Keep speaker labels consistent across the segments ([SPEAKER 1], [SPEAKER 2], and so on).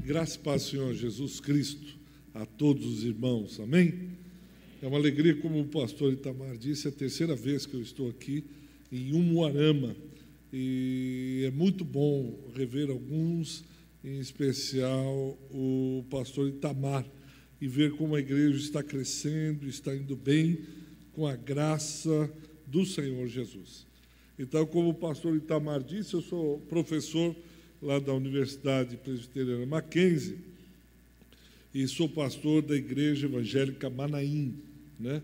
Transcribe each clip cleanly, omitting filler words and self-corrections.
[SPEAKER 1] Graça e paz do Senhor Jesus Cristo a todos os irmãos, amém? É uma alegria, como o pastor Itamar disse, é a terceira vez que eu estou aqui em Umuarama, e é muito bom rever alguns, em especial o pastor Itamar, e ver como a igreja está crescendo, está indo bem, com a graça do Senhor Jesus. Então, como o pastor Itamar disse, eu sou professor lá da Universidade Presbiteriana Mackenzie e sou pastor da Igreja Evangélica Manaim, né?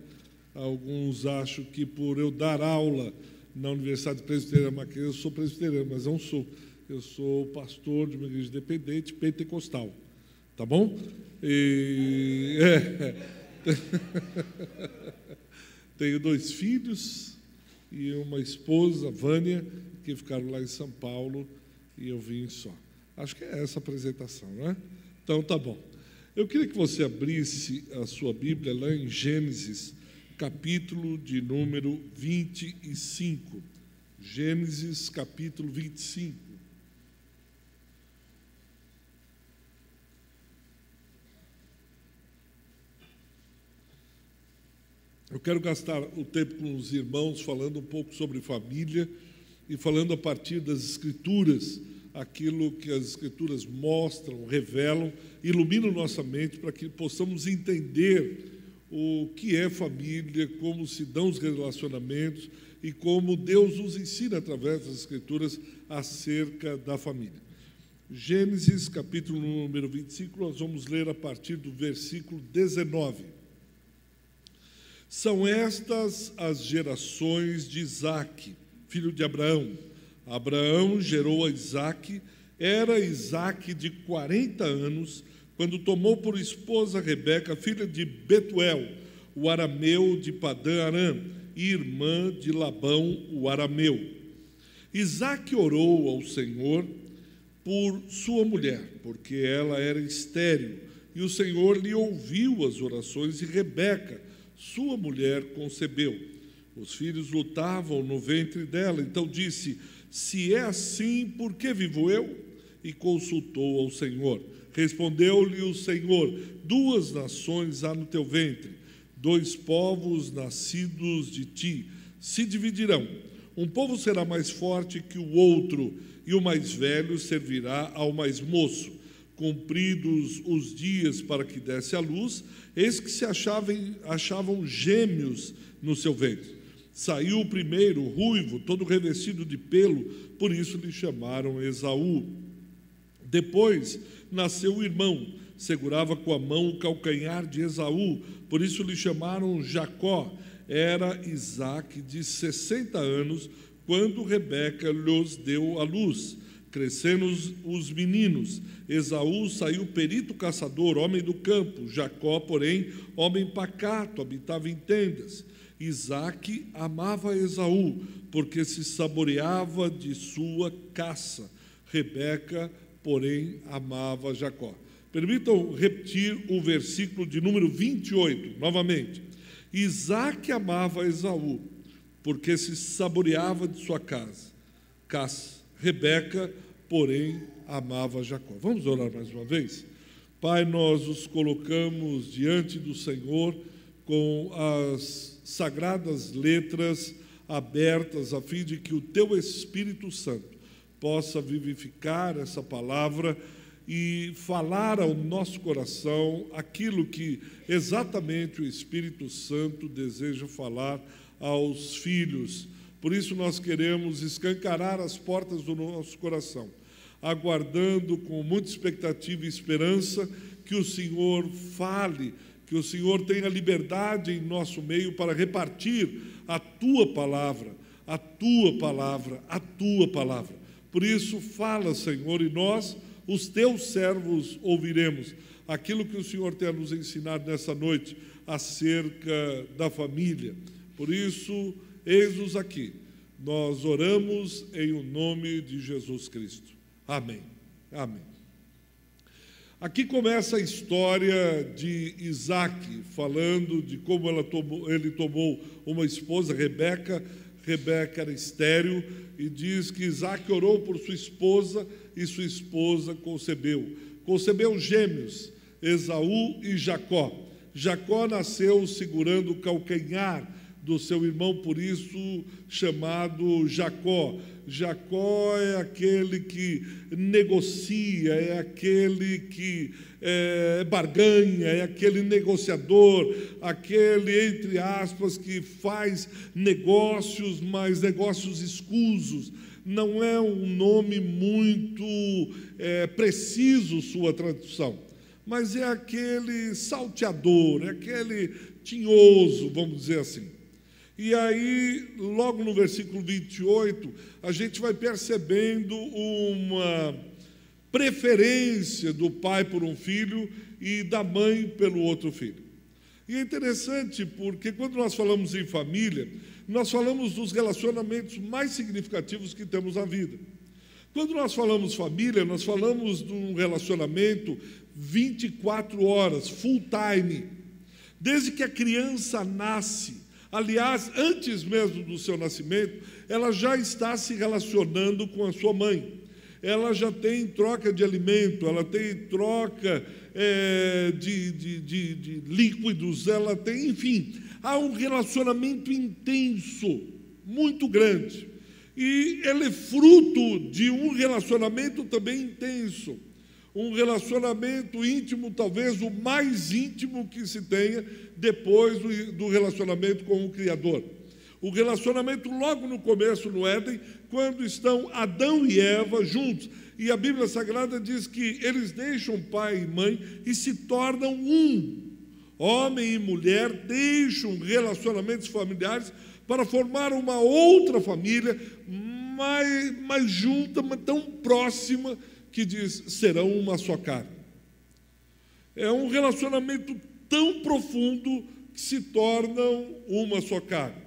[SPEAKER 1] Alguns acham que por eu dar aula na Universidade Presbiteriana Mackenzie eu sou presbiteriano, mas não sou. Eu sou pastor de uma igreja independente pentecostal, tá bom? Tenho 2 filhos e uma esposa, Vânia, que ficaram lá em São Paulo, e eu vim só. Acho que é essa a apresentação, não é? Então, tá bom. Eu queria que você abrisse a sua Bíblia lá em Gênesis, capítulo de número 25. Gênesis, capítulo 25. Eu quero gastar o tempo com os irmãos falando um pouco sobre família e falando a partir das Escrituras, aquilo que as Escrituras mostram, revelam, iluminam nossa mente para que possamos entender o que é família, como se dão os relacionamentos e como Deus nos ensina através das Escrituras acerca da família. Gênesis, capítulo número 25, nós vamos ler a partir do versículo 19. São estas as gerações de Isaque, filho de Abraão. Abraão gerou a Isaque. Era Isaque de 40 anos, quando tomou por esposa Rebeca, filha de Betuel, o arameu de Padã-Arã, e irmã de Labão, o arameu. Isaque orou ao Senhor por sua mulher, porque ela era estéril, e o Senhor lhe ouviu as orações, e Rebeca, sua mulher, concebeu. Os filhos lutavam no ventre dela, então disse: se é assim, por que vivo eu? E consultou ao Senhor. Respondeu-lhe o Senhor: 2 nações há no teu ventre, 2 povos nascidos de ti se dividirão. Um povo será mais forte que o outro, e o mais velho servirá ao mais moço. Cumpridos os dias para que desse à luz, eis que se achavam gêmeos no seu ventre. Saiu o primeiro, ruivo, todo revestido de pelo, por isso lhe chamaram Esaú. Depois nasceu o irmão, segurava com a mão o calcanhar de Esaú, por isso lhe chamaram Jacó. Era Isaque de 60 anos, quando Rebeca lhes deu à luz. Crescendo os meninos, Esaú saiu perito caçador, homem do campo. Jacó, porém, homem pacato, habitava em tendas. Isaque amava Esaú, porque se saboreava de sua caça. Rebeca, porém, amava Jacó. Permitam repetir o versículo de número 28, novamente. Isaque amava Esaú, porque se saboreava de sua caça. Rebeca, porém, amava Jacó. Vamos orar mais uma vez? Pai, nós os colocamos diante do Senhor com as sagradas letras abertas, a fim de que o Teu Espírito Santo possa vivificar essa palavra e falar ao nosso coração aquilo que exatamente o Espírito Santo deseja falar aos filhos. Por isso nós queremos escancarar as portas do nosso coração, aguardando com muita expectativa e esperança que o Senhor fale, que o Senhor tenha liberdade em nosso meio para repartir a Tua palavra, a Tua palavra, a Tua palavra. Por isso, fala, Senhor, e nós, os Teus servos, ouviremos aquilo que o Senhor tem a nos ensinar nessa noite acerca da família. Por isso, eis-nos aqui. Nós oramos em o nome de Jesus Cristo. Amém. Amém. Aqui começa a história de Isaque, falando de como ele tomou uma esposa, Rebeca. Rebeca era estéril, e diz que Isaque orou por sua esposa, e sua esposa concebeu. concebeu gêmeos, Esaú e Jacó. Jacó nasceu segurando o calcanhar do seu irmão, por isso chamado Jacó. Jacó é aquele que negocia, é aquele que barganha, é aquele negociador, aquele, entre aspas, que faz negócios, mas negócios escusos. Não é um nome muito preciso sua tradução, mas é aquele salteador, é aquele tinhoso, vamos dizer assim. E aí, logo no versículo 28, a gente vai percebendo uma preferência do pai por um filho e da mãe pelo outro filho. E é interessante porque quando nós falamos em família, nós falamos dos relacionamentos mais significativos que temos na vida. Quando nós falamos família, nós falamos de um relacionamento 24 horas, full time. Desde que a criança nasce, aliás, antes mesmo do seu nascimento, ela já está se relacionando com a sua mãe. Ela já tem troca de alimento, ela tem troca de líquidos, ela tem, enfim, há um relacionamento intenso, muito grande. E ele é fruto de um relacionamento também intenso, um relacionamento íntimo, talvez o mais íntimo que se tenha depois do relacionamento com o Criador. O relacionamento logo no começo, no Éden, quando estão Adão e Eva juntos. E a Bíblia Sagrada diz que eles deixam pai e mãe e se tornam um. Homem e mulher deixam relacionamentos familiares para formar uma outra família mais junta, mas tão próxima, que diz, serão uma só carne. É um relacionamento tão profundo que se tornam uma só carne.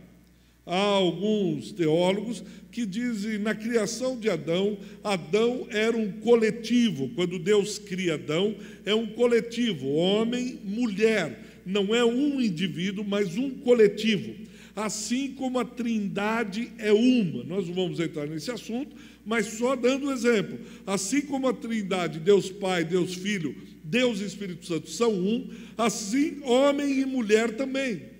[SPEAKER 1] Há alguns teólogos que dizem, na criação de Adão, Adão era um coletivo. Quando Deus cria Adão, é um coletivo, homem, mulher. Não é um indivíduo, mas um coletivo. Assim como a Trindade é uma. Nós não vamos entrar nesse assunto, mas só dando um exemplo. Assim como a Trindade, Deus Pai, Deus Filho, Deus e Espírito Santo são um, assim homem e mulher também.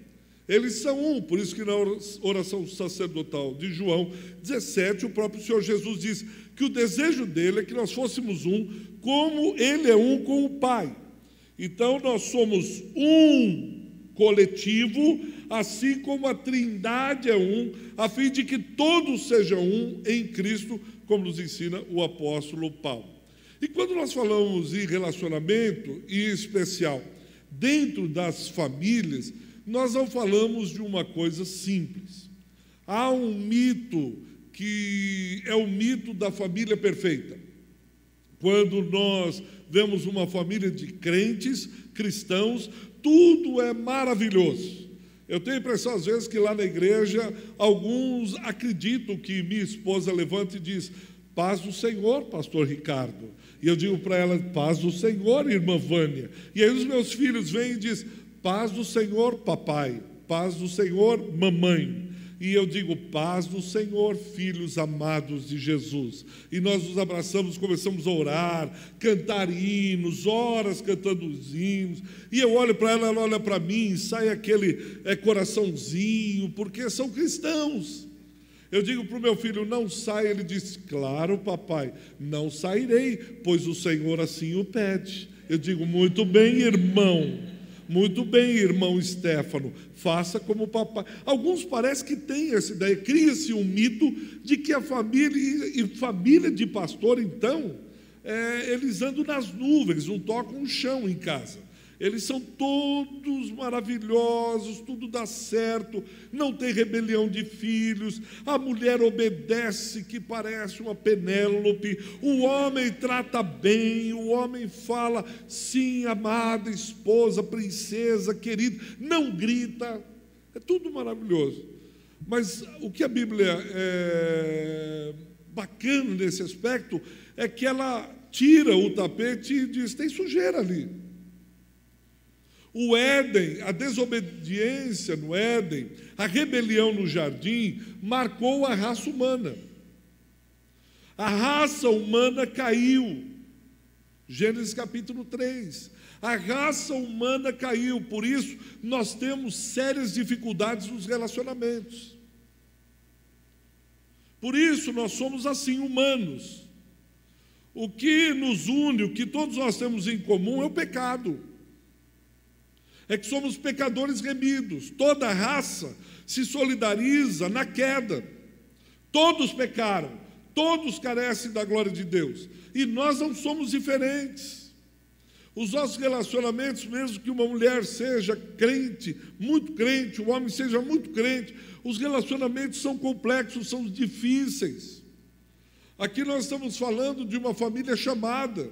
[SPEAKER 1] Eles são um, por isso que na oração sacerdotal de João 17, o próprio Senhor Jesus diz que o desejo dele é que nós fôssemos um, como ele é um com o Pai. Então nós somos um coletivo, assim como a Trindade é um, a fim de que todos sejam um em Cristo, como nos ensina o apóstolo Paulo. E quando nós falamos em relacionamento, em especial dentro das famílias, nós não falamos de uma coisa simples. Há um mito que é o mito da família perfeita. Quando nós vemos uma família de crentes, cristãos, tudo é maravilhoso. Eu tenho a impressão, às vezes, que lá na igreja, alguns acreditam que minha esposa levanta e diz, paz do Senhor, pastor Ricardo. E eu digo para ela, paz do Senhor, irmã Vânia. E aí os meus filhos vêm e dizem, paz do Senhor, papai, paz do Senhor, mamãe. E eu digo, paz do Senhor, filhos amados de Jesus. E nós nos abraçamos, começamos a orar, cantar hinos, horas cantando os hinos. E eu olho para ela olha para mim, sai aquele coraçãozinho, porque são cristãos. Eu digo para o meu filho, não sai. Ele diz, claro, papai, não sairei, pois o Senhor assim o pede. Eu digo, muito bem, irmão. Muito bem, irmão Stefano, faça como o papai. Alguns parece que têm essa ideia, cria-se um mito de que a família, e família de pastor, então, eles andam nas nuvens, não tocam o chão em casa. Eles são todos maravilhosos, tudo dá certo, não tem rebelião de filhos, a mulher obedece, que parece uma Penélope, o homem trata bem, o homem fala, sim, amada, esposa, princesa, querida, não grita, é tudo maravilhoso. Mas o que a Bíblia é bacana nesse aspecto é que ela tira o tapete e diz, tem sujeira ali. O Éden, a desobediência no Éden, a rebelião no jardim, marcou a raça humana. A raça humana caiu. Gênesis capítulo 3. A raça humana caiu, por isso nós temos sérias dificuldades nos relacionamentos. Por isso nós somos assim, humanos. O que nos une, o que todos nós temos em comum é o pecado. É que somos pecadores remidos. Toda raça se solidariza na queda. Todos pecaram, todos carecem da glória de Deus. E nós não somos diferentes. Os nossos relacionamentos, mesmo que uma mulher seja crente, muito crente, um homem seja muito crente, os relacionamentos são complexos, são difíceis. Aqui nós estamos falando de uma família chamada,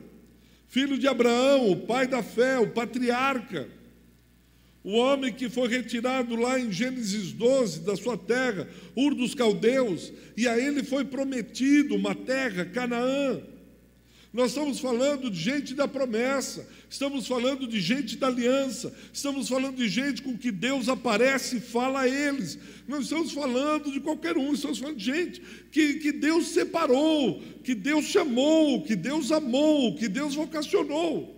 [SPEAKER 1] filho de Abraão, o pai da fé, o patriarca, o homem que foi retirado lá em Gênesis 12 da sua terra, Ur dos Caldeus, e a ele foi prometido uma terra, Canaã. Nós estamos falando de gente da promessa, estamos falando de gente da aliança, estamos falando de gente com que Deus aparece e fala a eles. Não estamos falando de qualquer um, estamos falando de gente que Deus separou, que Deus chamou, que Deus amou, que Deus vocacionou.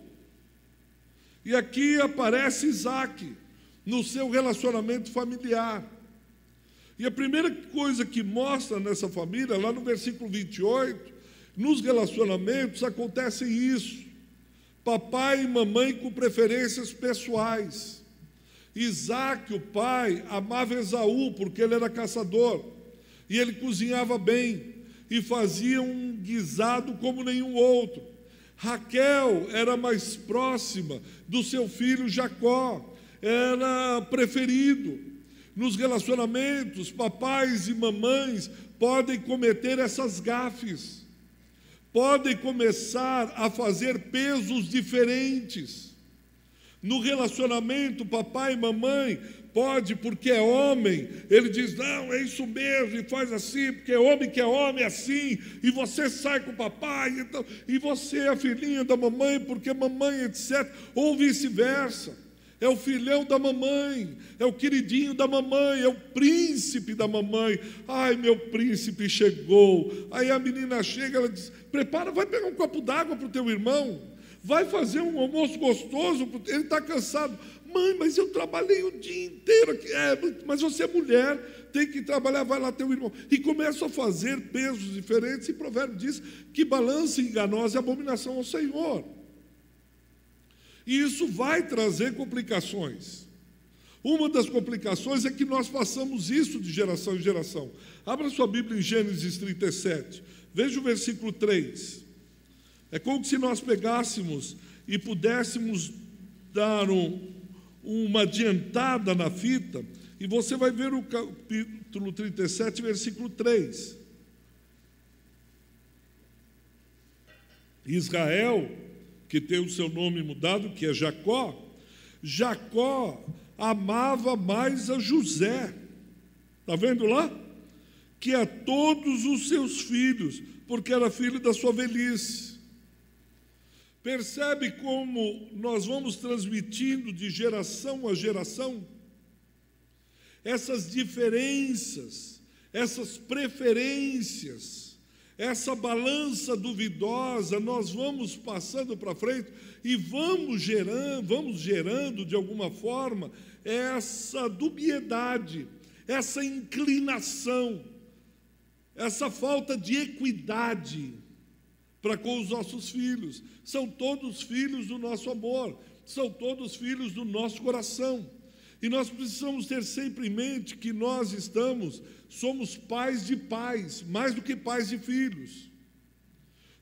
[SPEAKER 1] E aqui aparece Isaac, no seu relacionamento familiar. E a primeira coisa que mostra nessa família, lá no versículo 28, nos relacionamentos acontece isso. Papai e mamãe com preferências pessoais. Isaac, o pai, amava Esaú porque ele era caçador. E ele cozinhava bem e fazia um guisado como nenhum outro. Raquel era mais próxima do seu filho Jacó, era preferido. Nos relacionamentos, papais e mamães podem cometer essas gafes, podem começar a fazer pesos diferentes. No relacionamento, papai e mamãe pode, porque é homem, ele diz, não, é isso mesmo, e faz assim, porque é homem que é homem, é assim, e você sai com o papai, então, e você é a filhinha da mamãe, porque mamãe, etc., ou vice-versa. É o filhão da mamãe, é o queridinho da mamãe, é o príncipe da mamãe. Ai, meu príncipe chegou. Aí a menina chega, ela diz, prepara, vai pegar um copo d'água para o teu irmão, vai fazer um almoço gostoso, ele está cansado. Mãe, mas eu trabalhei o dia inteiro aqui. Mas você é mulher, tem que trabalhar, vai lá teu irmão. E começa a fazer pesos diferentes, e Provérbio diz que balança enganosa é abominação ao Senhor. E isso vai trazer complicações. Uma das complicações é que nós passamos isso de geração em geração. Abra sua Bíblia em Gênesis 37. Veja o versículo 3. É como se nós pegássemos e pudéssemos dar uma adiantada na fita, e você vai ver o capítulo 37, versículo 3. Israel, que tem o seu nome mudado, que é Jacó, Jacó amava mais a José, está vendo lá? Que a todos os seus filhos, porque era filho da sua velhice. Percebe como nós vamos transmitindo de geração a geração? Essas diferenças, essas preferências, essa balança duvidosa, nós vamos passando para frente e vamos gerando de alguma forma essa dubiedade, essa inclinação, essa falta de equidade para com os nossos filhos. São todos filhos do nosso amor, são todos filhos do nosso coração. E nós precisamos ter sempre em mente que nós somos pais de pais, mais do que pais de filhos.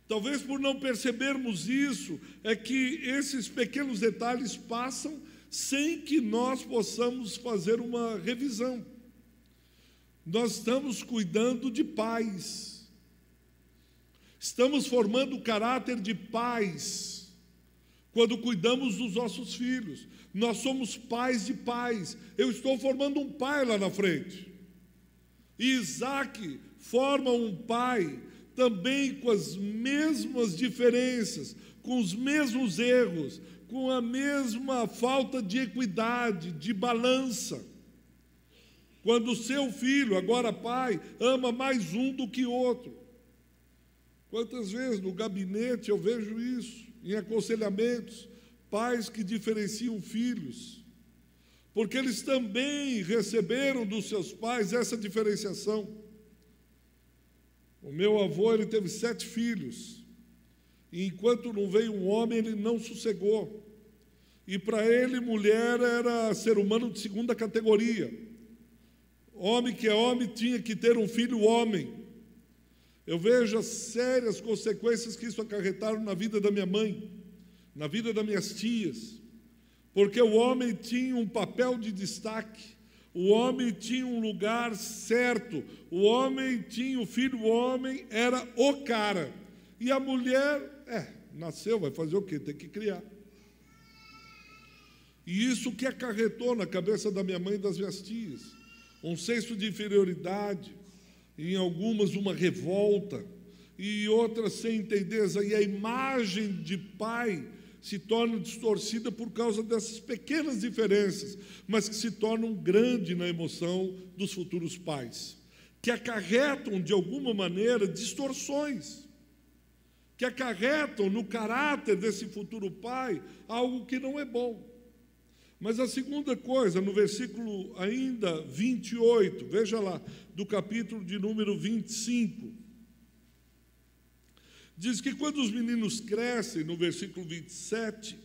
[SPEAKER 1] Talvez por não percebermos isso, é que esses pequenos detalhes passam sem que nós possamos fazer uma revisão. Nós estamos cuidando de pais, estamos formando o caráter de pais, quando cuidamos dos nossos filhos. Nós somos pais de pais. Eu estou formando um pai lá na frente. E Isaac forma um pai também com as mesmas diferenças, com os mesmos erros, com a mesma falta de equidade, de balança. Quando o seu filho, agora pai, ama mais um do que outro. Quantas vezes no gabinete eu vejo isso? em aconselhamentos, pais que diferenciam filhos, porque eles também receberam dos seus pais essa diferenciação. O meu avô, ele teve 7 filhos, e enquanto não veio um homem, ele não sossegou. E para ele, mulher era ser humano de segunda categoria. Homem que é homem tinha que ter um filho homem. Eu vejo as sérias consequências que isso acarretaram na vida da minha mãe, na vida das minhas tias, porque o homem tinha um papel de destaque, o homem tinha um lugar certo, o homem tinha o filho homem, era o cara, e a mulher, nasceu, vai fazer o quê? Tem que criar. E isso que acarretou na cabeça da minha mãe e das minhas tias, um senso de inferioridade, em algumas uma revolta, e outras sem entender, e a imagem de pai se torna distorcida por causa dessas pequenas diferenças, mas que se tornam grande na emoção dos futuros pais, que acarretam de alguma maneira distorções, que acarretam no caráter desse futuro pai algo que não é bom. Mas a segunda coisa, no versículo ainda 28, veja lá, do capítulo de número 25, diz que quando os meninos crescem, no versículo 27,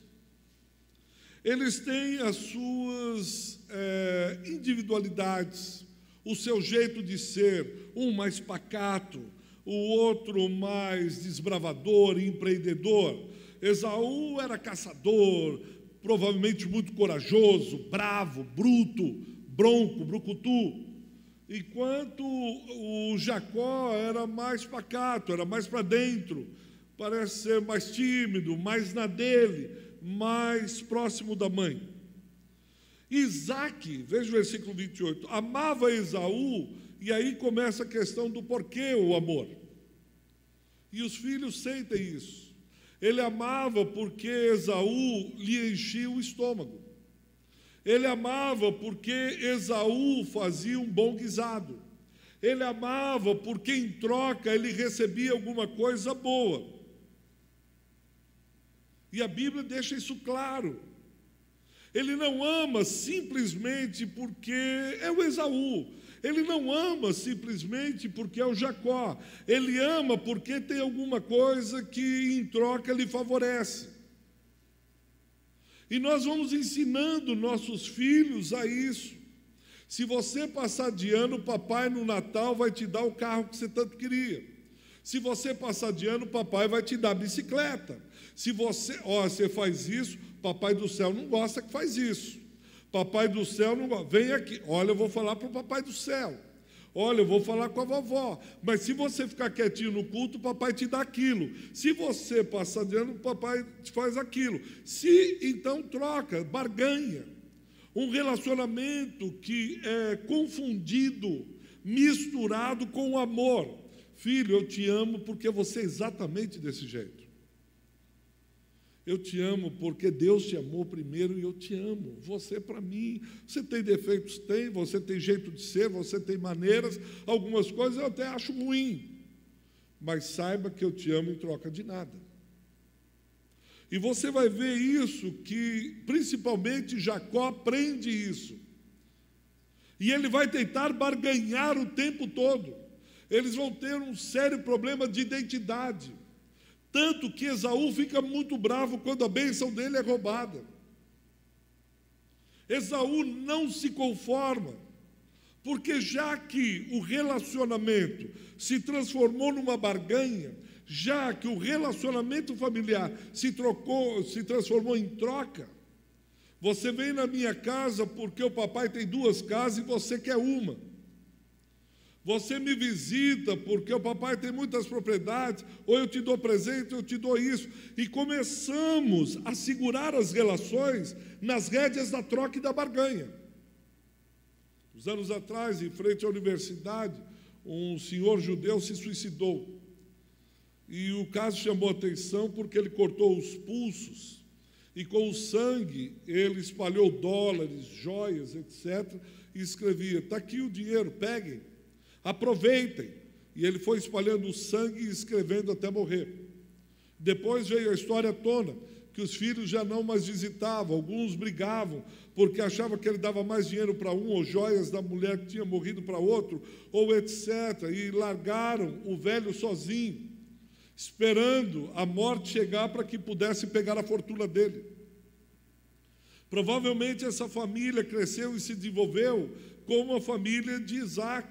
[SPEAKER 1] eles têm as suas individualidades, o seu jeito de ser, um mais pacato, o outro mais desbravador e empreendedor. Esaú era caçador, provavelmente muito corajoso, bravo, bruto, bronco, brucutu, enquanto o Jacó era mais pacato, era mais para dentro, parece ser mais tímido, mais na dele, mais próximo da mãe. Isaac, veja o versículo 28, amava Esaú, e aí começa a questão do porquê o amor. E os filhos sentem isso. Ele amava porque Esaú lhe enchia o estômago. Ele amava porque Esaú fazia um bom guisado. Ele amava porque em troca ele recebia alguma coisa boa. E a Bíblia deixa isso claro. Ele não ama simplesmente porque é o Esaú. Ele não ama simplesmente porque é o Jacó. Ele ama porque tem alguma coisa que em troca lhe favorece. E nós vamos ensinando nossos filhos a isso. Se você passar de ano, o papai no Natal vai te dar o carro que você tanto queria. Se você passar de ano, o papai vai te dar a bicicleta. Se você faz isso, papai do céu não gosta que faz isso. Papai do céu não gosta. Vem aqui, olha, eu vou falar para o papai do céu. Olha, eu vou falar com a vovó. Mas se você ficar quietinho no culto, o papai te dá aquilo. Se você passar de ano, o papai te faz aquilo. Se, então, troca, barganha. Um relacionamento que é confundido, misturado com o amor. Filho, eu te amo porque você é exatamente desse jeito. Eu te amo porque Deus te amou primeiro e eu te amo. Você para mim, você tem defeitos? Tem, você tem jeito de ser, você tem maneiras, algumas coisas eu até acho ruim. Mas saiba que eu te amo em troca de nada. E você vai ver isso, que principalmente Jacó aprende isso. E ele vai tentar barganhar o tempo todo. Eles vão ter um sério problema de identidade. Tanto que Esaú fica muito bravo quando a bênção dele é roubada. Esaú não se conforma, porque já que o relacionamento se transformou numa barganha, já que o relacionamento familiar se transformou em troca, você vem na minha casa porque o papai tem 2 casas e você quer uma. Você me visita porque o papai tem muitas propriedades, ou eu te dou presente, eu te dou isso. E começamos a segurar as relações nas rédeas da troca e da barganha. Uns anos atrás, em frente à universidade, um senhor judeu se suicidou. E o caso chamou a atenção porque ele cortou os pulsos e com o sangue ele espalhou dólares, joias, etc. E escrevia, está aqui o dinheiro, peguem. Aproveitem. E ele foi espalhando o sangue e escrevendo até morrer. Depois veio a história à tona, que os filhos já não mais visitavam, alguns brigavam, porque achavam que ele dava mais dinheiro para um, ou joias da mulher que tinha morrido para outro, ou etc., e largaram o velho sozinho, esperando a morte chegar para que pudesse pegar a fortuna dele. Provavelmente essa família cresceu e se desenvolveu como a família de Isaac.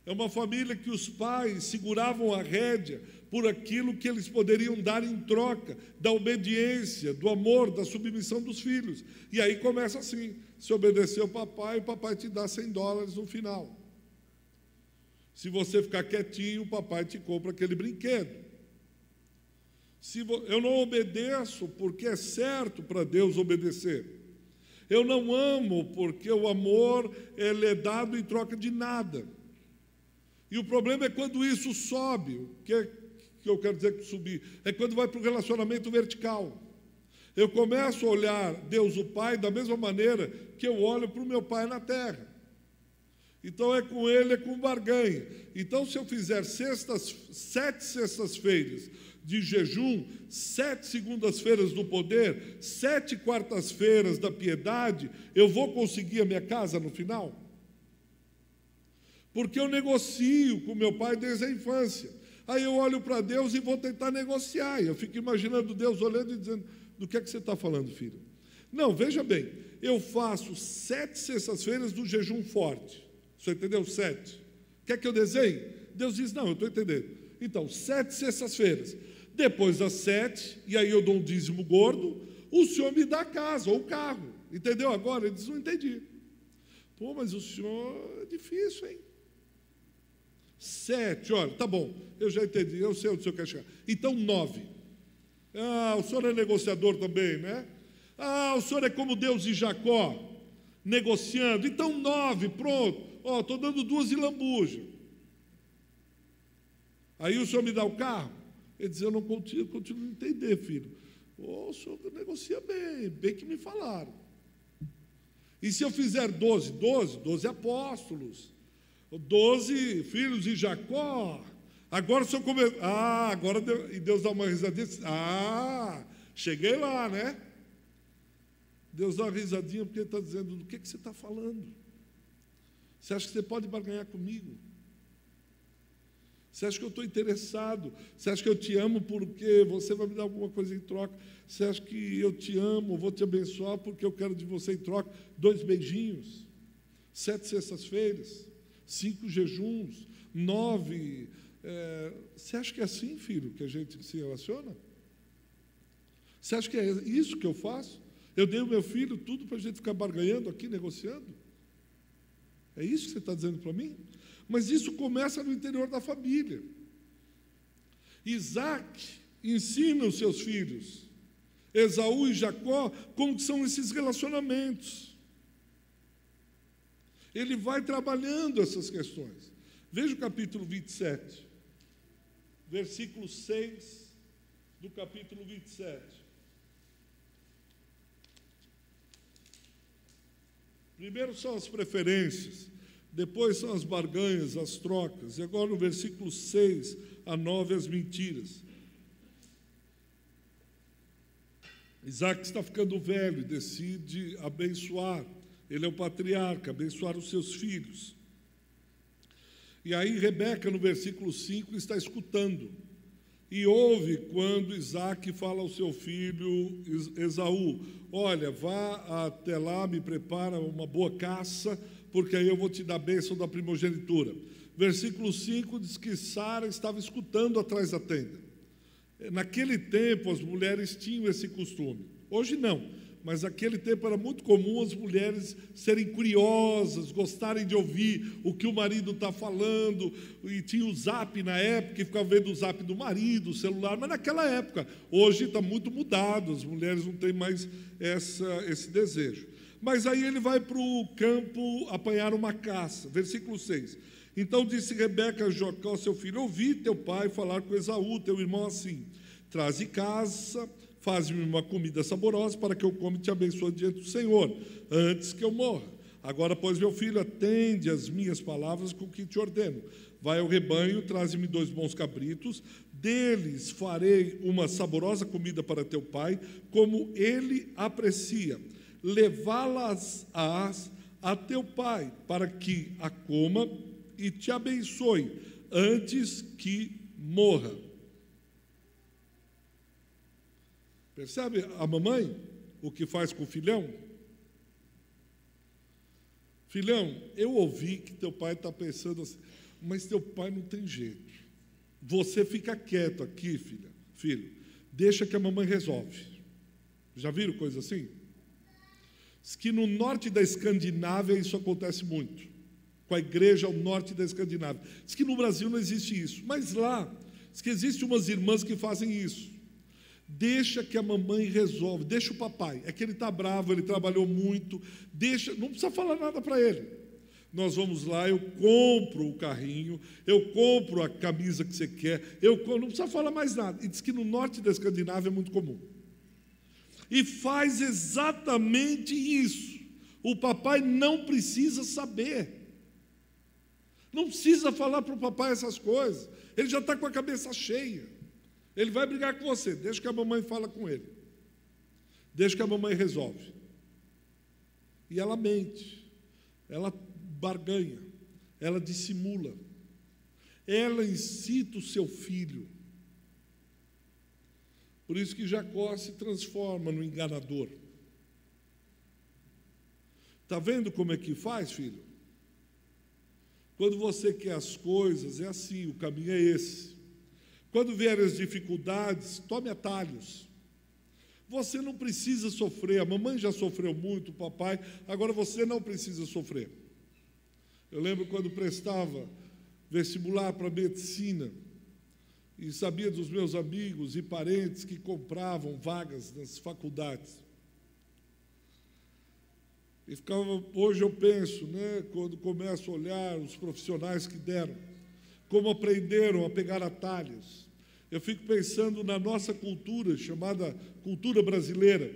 [SPEAKER 1] É uma família que os pais seguravam a rédea por aquilo que eles poderiam dar em troca da obediência, do amor, da submissão dos filhos. E aí começa assim: se obedecer o papai te dá $100 no final. Se você ficar quietinho, o papai te compra aquele brinquedo. Eu não obedeço porque é certo para Deus obedecer. Eu não amo porque o amor ele é dado em troca de nada. E o problema é quando isso sobe. O que eu quero dizer com subir? É quando vai para o relacionamento vertical. Eu começo a olhar Deus o Pai da mesma maneira que eu olho para o meu Pai na terra. Então é com ele, é com barganha. Então se eu fizer 7 sextas-feiras de jejum, 7 segundas-feiras do poder, 7 quartas-feiras da piedade, eu vou conseguir a minha casa no final? Porque eu negocio com meu pai desde a infância. Aí eu olho para Deus e vou tentar negociar. E eu fico imaginando Deus olhando e dizendo: do que é que você está falando, filho? Não, veja bem, eu faço 7 sextas-feiras do jejum forte. Você entendeu? 7. Quer que eu desenhe? Deus diz: não, eu estou entendendo. Então, 7 sextas-feiras. Depois das 7, e aí eu dou um dízimo gordo, o senhor me dá a casa ou o carro. Entendeu agora? Ele diz: não entendi. Pô, mas o senhor é difícil, hein? 7, olha, tá bom, eu já entendi, eu sei onde o senhor quer chegar. Então 9. O senhor é negociador também, né? O senhor é como Deus e Jacó, negociando. Então 9, pronto. Estou dando 2 de lambuja. Aí o senhor me dá o carro? Ele diz: eu não continuo a entender, filho. O senhor negocia bem que me falaram. E se eu fizer 12 apóstolos, 12 filhos de Jacó. Agora o senhor começa. Agora e Deus dá uma risadinha. Cheguei lá, né? Deus dá uma risadinha porque ele está dizendo: do que você está falando? Você acha que você pode barganhar comigo? Você acha que eu estou interessado? Você acha que eu te amo porque você vai me dar alguma coisa em troca? Você acha que eu te amo, vou te abençoar porque eu quero de você em troca 2 beijinhos, 7 sextas-feiras, 5 jejuns, 9. Você acha que é assim, filho, que a gente se relaciona? Você acha que é isso que eu faço? Eu dei o meu filho tudo para a gente ficar barganhando aqui, negociando? É isso que você está dizendo para mim? Mas isso começa no interior da família. Isaac ensina os seus filhos, Esaú e Jacó, como são esses relacionamentos. Ele vai trabalhando essas questões. Veja o capítulo 27, versículo 6 do capítulo 27. Primeiro são as preferências, depois são as barganhas, as trocas, e agora no versículo 6 a 9, as mentiras. Isaac está ficando velho e decide abençoar. Ele é o patriarca, abençoar os seus filhos. E aí Rebeca, no versículo 5, está escutando. E ouve quando Isaac fala ao seu filho Esaú: olha, vá até lá, me prepara uma boa caça, porque aí eu vou te dar a bênção da primogenitura. Versículo 5 diz que Sara estava escutando atrás da tenda. Naquele tempo as mulheres tinham esse costume. Hoje não, mas naquele tempo era muito comum as mulheres serem curiosas, gostarem de ouvir o que o marido está falando, e tinha o zap na época, e ficava vendo o zap do marido, o celular, mas naquela época. Hoje está muito mudado, as mulheres não têm mais esse desejo. Mas aí ele vai para o campo apanhar uma caça, versículo 6. Então disse Rebeca a Jacó, seu filho: ouvi teu pai falar com Esaú, teu irmão, assim: traze caça, faz-me uma comida saborosa para que eu coma e te abençoe diante do Senhor, antes que eu morra. Agora, pois, meu filho, atende às minhas palavras com que te ordeno. Vai ao rebanho, traze-me 2 bons cabritos, deles farei uma saborosa comida para teu pai, como ele aprecia. Levá-las-ás a teu pai, para que a coma e te abençoe, antes que morra. Percebe a mamãe o que faz com o filhão? Filhão, eu ouvi que teu pai está pensando assim, mas teu pai não tem jeito. Você fica quieto aqui, filho, deixa que a mamãe resolve. Já viram coisa assim? Diz que no norte da Escandinávia isso acontece muito, com a igreja ao norte da Escandinávia. Diz que no Brasil não existe isso, mas lá, diz que existem umas irmãs que fazem isso. Deixa que a mamãe resolve, deixa o papai, é que ele está bravo, ele trabalhou muito, deixa, não precisa falar nada para ele. Nós vamos lá, eu compro o carrinho, eu compro a camisa que você quer, não precisa falar mais nada. E diz que no norte da Escandinávia é muito comum. E faz exatamente isso. O papai não precisa saber. Não precisa falar para o papai essas coisas. Ele já está com a cabeça cheia. Ele vai brigar com você, deixa que a mamãe fala com ele. Deixa que a mamãe resolve. E ela mente, ela barganha, ela dissimula. Ela incita o seu filho. Por isso que Jacó se transforma no enganador. Está vendo como é que faz, filho? Quando você quer as coisas, é assim, o caminho é esse. Quando vierem as dificuldades, tome atalhos. Você não precisa sofrer, a mamãe já sofreu muito, o papai, agora você não precisa sofrer. Eu lembro quando prestava vestibular para medicina, e sabia dos meus amigos e parentes que compravam vagas nas faculdades. E ficava, hoje eu penso, quando começo a olhar os profissionais que deram, como aprenderam a pegar atalhos. Eu fico pensando na nossa cultura, chamada cultura brasileira,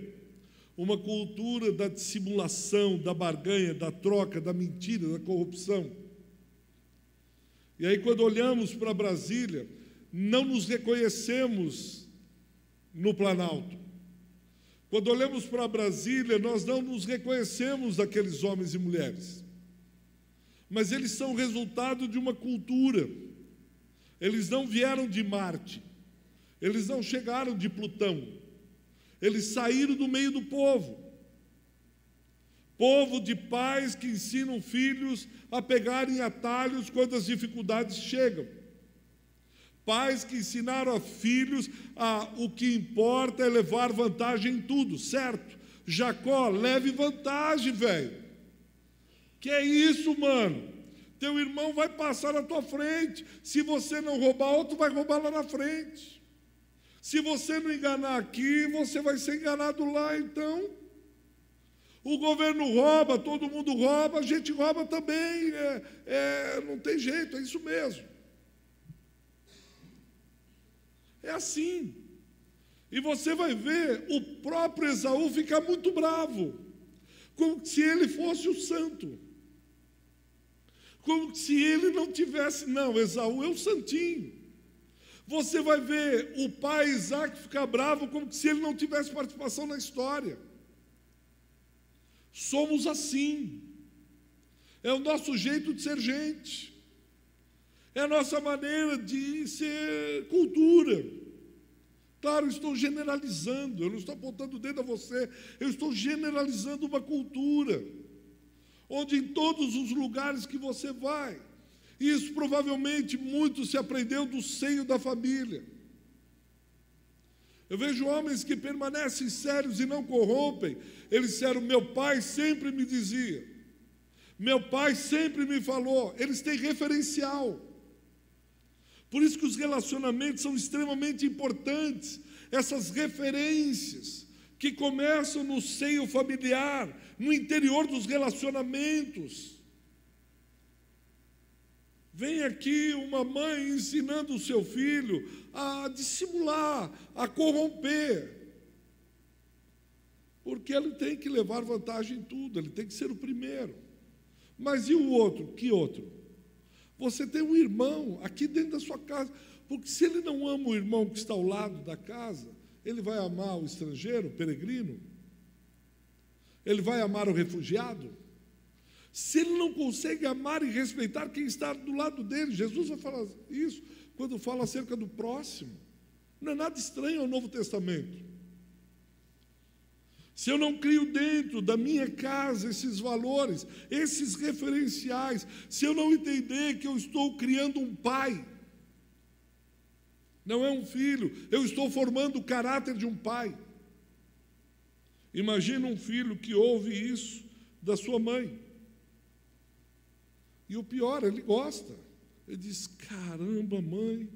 [SPEAKER 1] uma cultura da dissimulação, da barganha, da troca, da mentira, da corrupção. E aí, quando olhamos para Brasília, não nos reconhecemos no Planalto. Quando olhamos para Brasília, nós não nos reconhecemos daqueles homens e mulheres. Mas eles são resultado de uma cultura. Eles não vieram de Marte. Eles não chegaram de Plutão. Eles saíram do meio do povo. Povo de pais que ensinam filhos a pegarem atalhos quando as dificuldades chegam. Pais que ensinaram a filhos o que importa é levar vantagem em tudo, certo? Jacó, leve vantagem, velho. Que é isso, mano? Teu irmão vai passar na tua frente. Se você não roubar, outro vai roubar lá na frente. Se você não enganar aqui, você vai ser enganado lá, então. O governo rouba, todo mundo rouba, a gente rouba também. Não tem jeito, é isso mesmo. É assim. E você vai ver o próprio Esaú ficar muito bravo, como se ele fosse o santo. Como se ele não tivesse, não, Esaú é o santinho. Você vai ver o pai Isaac ficar bravo como se ele não tivesse participação na história. Somos assim. É o nosso jeito de ser gente. É a nossa maneira de ser cultura. Claro, estou generalizando, eu não estou apontando o dedo a você, eu estou generalizando uma cultura, onde em todos os lugares que você vai, isso provavelmente muito se aprendeu do seio da família. Eu vejo homens que permanecem sérios e não corrompem. Eles disseram, meu pai sempre me dizia, meu pai sempre me falou. Eles têm referencial. Por isso que os relacionamentos são extremamente importantes. Essas referências que começam no seio familiar, no interior dos relacionamentos. Vem aqui uma mãe ensinando o seu filho a dissimular, a corromper. Porque ele tem que levar vantagem em tudo, ele tem que ser o primeiro. Mas e o outro? Que outro? Você tem um irmão aqui dentro da sua casa, porque se ele não ama o irmão que está ao lado da casa, ele vai amar o estrangeiro, o peregrino? Ele vai amar o refugiado? Se ele não consegue amar e respeitar quem está do lado dele, Jesus vai falar isso quando fala acerca do próximo. Não é nada estranho ao Novo Testamento. Se eu não crio dentro da minha casa esses valores, esses referenciais, se eu não entender que eu estou criando um pai, não é um filho, eu estou formando o caráter de um pai. Imagina um filho que ouve isso da sua mãe. E o pior, ele gosta. Ele diz: caramba, mãe,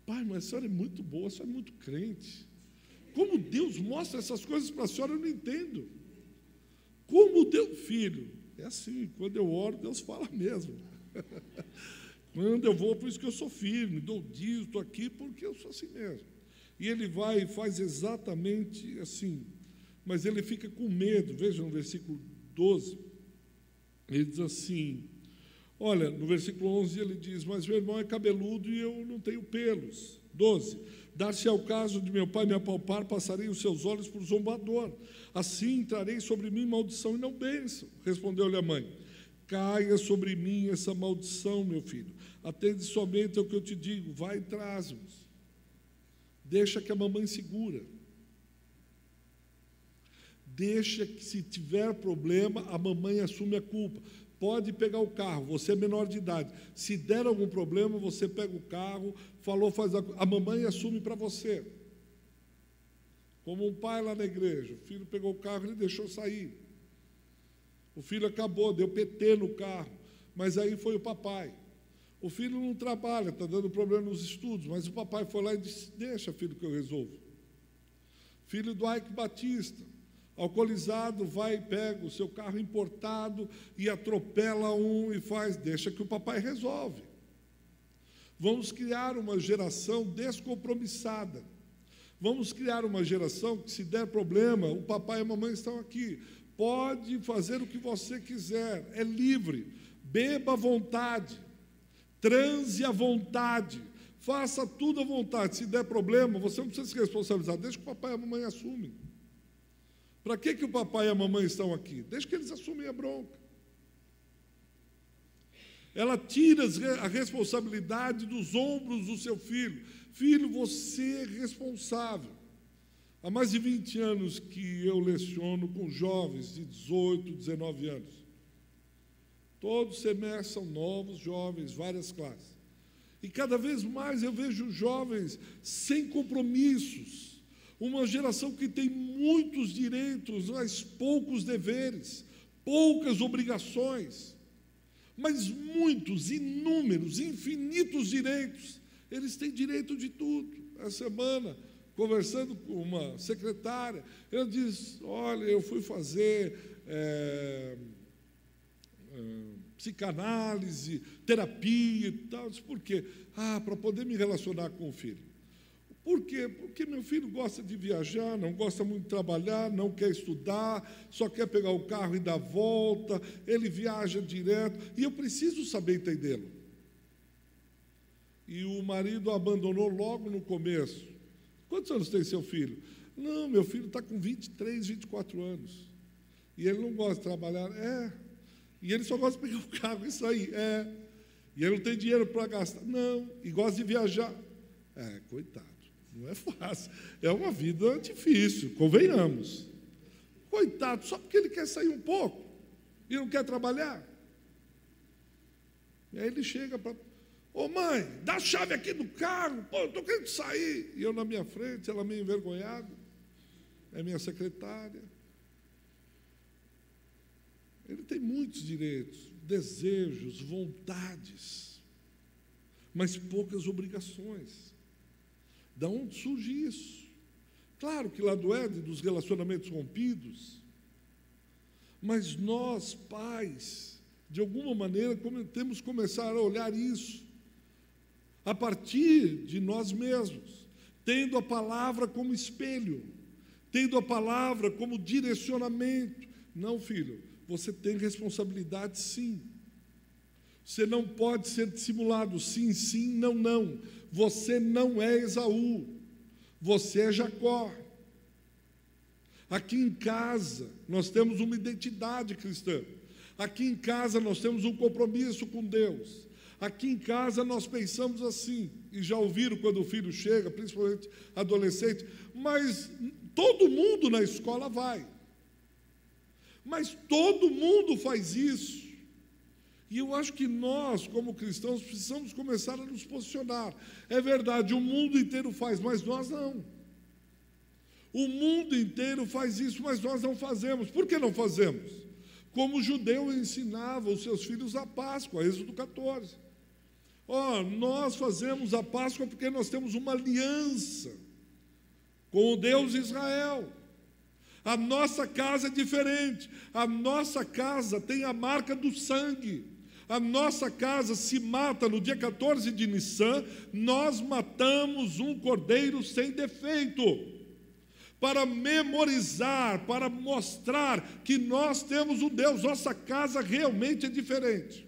[SPEAKER 1] pai, mas a senhora é muito boa, a senhora é muito crente. Como Deus mostra essas coisas para a senhora, eu não entendo. Como Deus, filho, é assim, quando eu oro, Deus fala mesmo. Quando eu vou, por isso que eu sou firme, dou dízimo, estou aqui porque eu sou assim mesmo. E ele vai e faz exatamente assim, mas ele fica com medo. Veja no versículo 12, ele diz assim, olha, no versículo 11 ele diz: mas meu irmão é cabeludo e eu não tenho pelos. 12, dar-se ao caso de meu pai me apalpar, passarei os seus olhos por zombador, assim entrarei sobre mim maldição e não bênção. Respondeu-lhe a mãe: caia sobre mim essa maldição, meu filho, atende somente ao que eu te digo, vai e traz-nos. Deixa que a mamãe segura. Deixa que, se tiver problema, a mamãe assume a culpa. Pode pegar o carro, você é menor de idade. Se der algum problema, você pega o carro, falou, faz a mamãe assume para você. Como um pai lá na igreja, o filho pegou o carro e ele deixou sair. O filho acabou, deu PT no carro, mas aí foi o papai. O filho não trabalha, está dando problema nos estudos, mas o papai foi lá e disse: deixa, filho, que eu resolvo. Filho do Ike Batista, alcoolizado, vai e pega o seu carro importado e atropela um e faz, deixa que o papai resolve. Vamos criar uma geração descompromissada. Vamos criar uma geração que, se der problema, o papai e a mamãe estão aqui. Pode fazer o que você quiser, é livre, beba à vontade, transe à vontade, faça tudo à vontade. Se der problema, você não precisa se responsabilizar, deixa que o papai e a mamãe assumem. Para que o papai e a mamãe estão aqui? Deixa que eles assumem a bronca. Ela tira a responsabilidade dos ombros do seu filho. Filho, você é responsável. Há mais de 20 anos que eu leciono com jovens de 18, 19 anos. Todos semestres são novos jovens, várias classes. E cada vez mais eu vejo jovens sem compromissos. Uma geração que tem muitos direitos, mas poucos deveres, poucas obrigações, mas muitos, inúmeros, infinitos direitos. Eles têm direito de tudo. Essa semana, conversando com uma secretária, ela diz: olha, eu fui fazer psicanálise, terapia e tal. Eu disse: por quê? Para poder me relacionar com o filho. Por quê? Porque meu filho gosta de viajar, não gosta muito de trabalhar, não quer estudar, só quer pegar o carro e dar volta, ele viaja direto, e eu preciso saber entendê-lo. E o marido abandonou logo no começo. Quantos anos tem seu filho? Não, meu filho está com 23, 24 anos. E ele não gosta de trabalhar. E ele só gosta de pegar o carro e sair. E ele não tem dinheiro para gastar. Não. E gosta de viajar. Coitado. Não é fácil. É uma vida difícil, convenhamos. Coitado, só porque ele quer sair um pouco e não quer trabalhar. E aí ele chega para... Ô mãe, dá a chave aqui do carro, eu estou querendo sair. E eu na minha frente, ela meio envergonhada, é minha secretária. Ele tem muitos direitos, desejos, vontades, mas poucas obrigações. Da onde surge isso? Claro que lá do Éden, dos relacionamentos rompidos, mas nós, pais, de alguma maneira, temos que começar a olhar isso a partir de nós mesmos, tendo a palavra como espelho, tendo a palavra como direcionamento. Não, filho, Você tem responsabilidade, sim. Você não pode ser dissimulado, sim, sim, não, não. Você não é Esaú, você é Jacó. Aqui em casa, nós temos uma identidade cristã. Aqui em casa, nós temos um compromisso com Deus. Aqui em casa, nós pensamos assim, e já ouviram quando o filho chega, principalmente adolescente, mas todo mundo na escola vai. Mas todo mundo faz isso. E eu acho que nós, como cristãos, precisamos começar a nos posicionar. É verdade, o mundo inteiro faz, mas nós não. O mundo inteiro faz isso, mas nós não fazemos. Por que não fazemos? Como o judeu ensinava os seus filhos a Páscoa, Êxodo 14. Nós fazemos a Páscoa porque nós temos uma aliança com o Deus de Israel. A nossa casa é diferente. A nossa casa tem a marca do sangue. A nossa casa se mata no dia 14 de Nissan, nós matamos um cordeiro sem defeito, para memorizar, para mostrar que nós temos um Deus, nossa casa realmente é diferente.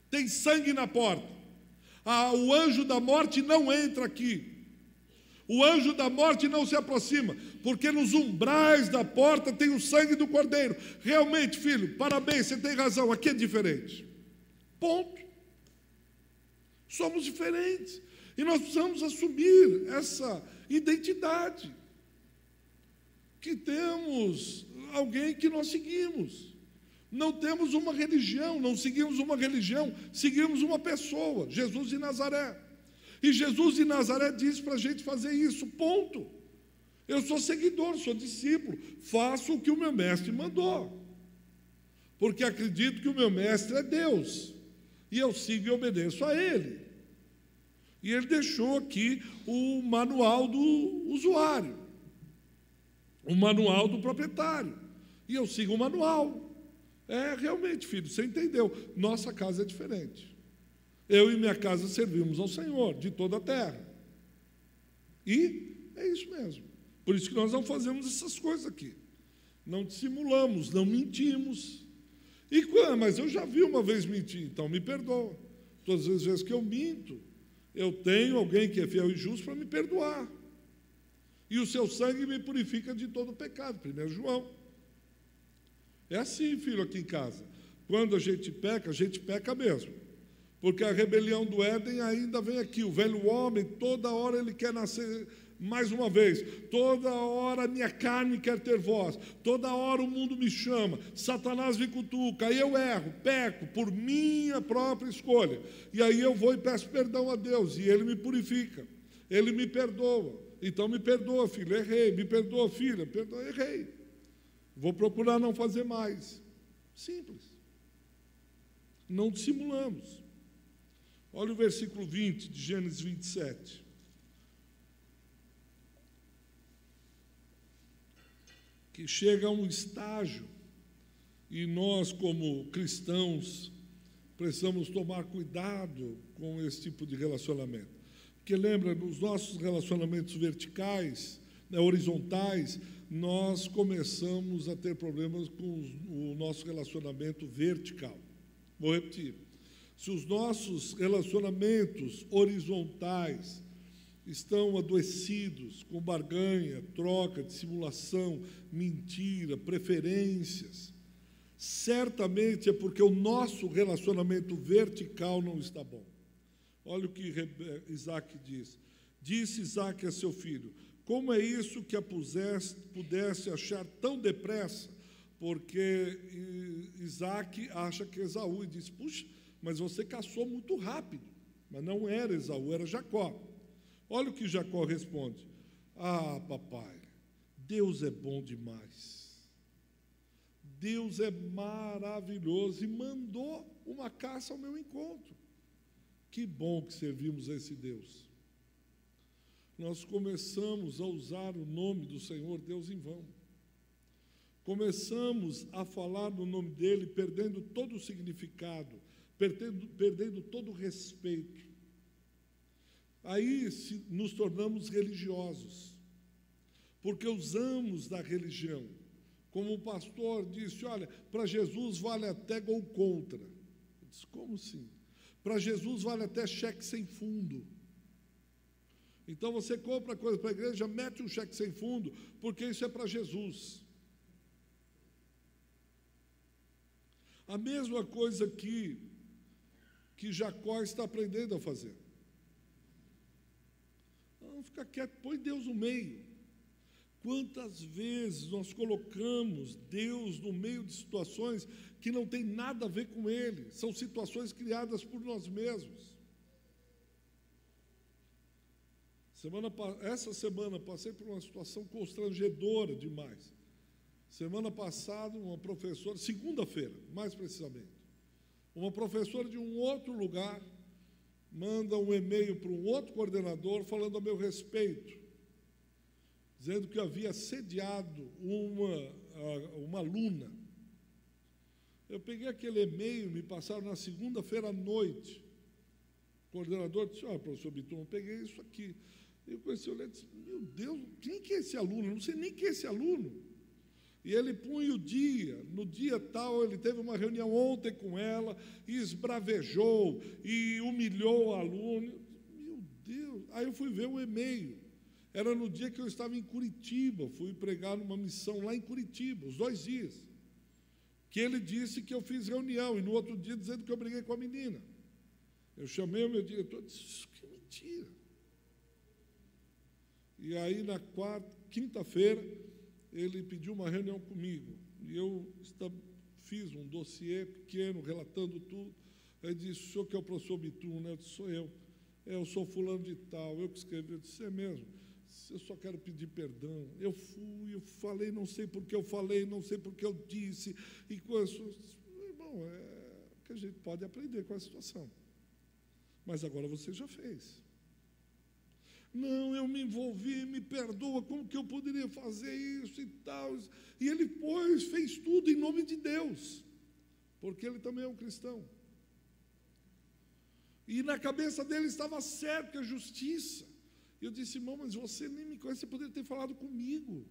[SPEAKER 1] Tem sangue na porta. O anjo da morte não entra aqui. O anjo da morte não se aproxima, porque nos umbrais da porta tem o sangue do cordeiro. Realmente, filho, parabéns, você tem razão, aqui é diferente. Ponto. Somos diferentes. E nós precisamos assumir essa identidade. Que temos alguém que nós seguimos. Não temos uma religião, não seguimos uma religião, seguimos uma pessoa, Jesus de Nazaré. E Jesus de Nazaré disse para a gente fazer isso, ponto. Eu sou seguidor, sou discípulo, faço o que o meu mestre mandou. Porque acredito que o meu mestre é Deus. E eu sigo e obedeço a Ele. E Ele deixou aqui o manual do usuário, o manual do proprietário. E eu sigo o manual. Realmente, filho, você entendeu. Nossa casa é diferente. Eu e minha casa servimos ao Senhor, de toda a terra. E é isso mesmo. Por isso que nós não fazemos essas coisas aqui. Não dissimulamos, não mentimos. Mas eu já vi uma vez mentir, então me perdoa. Todas as vezes que eu minto, eu tenho alguém que é fiel e justo para me perdoar. E o seu sangue me purifica de todo pecado. 1 João. É assim, filho, aqui em casa. Quando a gente peca mesmo. Porque a rebelião do Éden ainda vem aqui. O velho homem, toda hora ele quer nascer mais uma vez. Toda hora a minha carne quer ter voz. Toda hora o mundo me chama. Satanás me cutuca. Aí eu erro, peco, por minha própria escolha. E aí eu vou e peço perdão a Deus. E Ele me purifica. Ele me perdoa. Então me perdoa, filho, errei. Me perdoa, filha, perdoa, errei. Vou procurar não fazer mais. Simples. Não dissimulamos. Olha o versículo 20 de Gênesis 27. Que chega a um estágio, e nós, como cristãos, precisamos tomar cuidado com esse tipo de relacionamento. Porque lembra, nos nossos relacionamentos verticais, horizontais, nós começamos a ter problemas com o nosso relacionamento vertical. Vou repetir. Se os nossos relacionamentos horizontais estão adoecidos com barganha, troca, dissimulação, mentira, preferências, certamente é porque o nosso relacionamento vertical não está bom. Olha o que Isaac diz. Disse Isaac a seu filho: como é isso que a pudesse achar tão depressa? Porque Isaac acha que é Esaú, e diz: puxa, mas você caçou muito rápido. Mas não era Esaú, era Jacó. Olha o que Jacó responde: ah, papai, Deus é bom demais. Deus é maravilhoso e mandou uma caça ao meu encontro. Que bom que servimos a esse Deus. Nós começamos a usar o nome do Senhor Deus em vão. Começamos a falar no nome dele, perdendo todo o significado, perdendo todo o respeito. Aí nos tornamos religiosos, porque usamos da religião Como o pastor disse, olha, para Jesus vale até gol contra. Eu disse, como assim? Para Jesus vale até cheque sem fundo. Então você compra coisa para a igreja, mete um cheque sem fundo, porque isso é para Jesus. A mesma coisa que Jacó está aprendendo a fazer. Não, fica quieto, põe Deus no meio. Quantas vezes nós colocamos Deus no meio de situações que não tem nada a ver com Ele, são situações criadas por nós mesmos. Essa semana passei por uma situação constrangedora demais. Semana passada, uma professora, segunda-feira, mais precisamente, uma professora de um outro lugar manda um e-mail para um outro coordenador falando a meu respeito, dizendo que eu havia assediado uma aluna. Eu peguei aquele e-mail, me passaram na segunda-feira à noite. O coordenador disse, olha, professor Bitum, eu peguei isso aqui. Eu conheci, eu olhei e disse, meu Deus, quem que é esse aluno? Eu não sei nem quem é esse aluno. E ele punha o dia, no dia tal, ele teve uma reunião ontem com ela, e esbravejou, e humilhou o aluno. Meu Deus, aí eu fui ver o e-mail. Era no dia que eu estava em Curitiba, fui pregar numa missão lá em Curitiba, os 2 dias. Que ele disse que eu fiz reunião, e no outro dia dizendo que eu briguei com a menina. Eu chamei o meu diretor e disse, que mentira. E aí, na quinta-feira, ele pediu uma reunião comigo. E eu fiz um dossiê pequeno, relatando tudo. Ele disse, o senhor que é o professor Bitum, né? Eu disse, sou eu. Eu sou fulano de tal, eu que escrevi. Eu disse, é mesmo? Eu só quero pedir perdão. Eu falei, não sei porque eu falei, não sei porque eu disse. E com isso, irmão, é que a gente pode aprender com a situação. Mas agora você já fez. Não, eu me envolvi, me perdoa, como que eu poderia fazer isso e tal? E ele, fez tudo em nome de Deus, porque ele também é um cristão. E na cabeça dele estava certo que a justiça. E eu disse, irmão, mas você nem me conhece, você poderia ter falado comigo.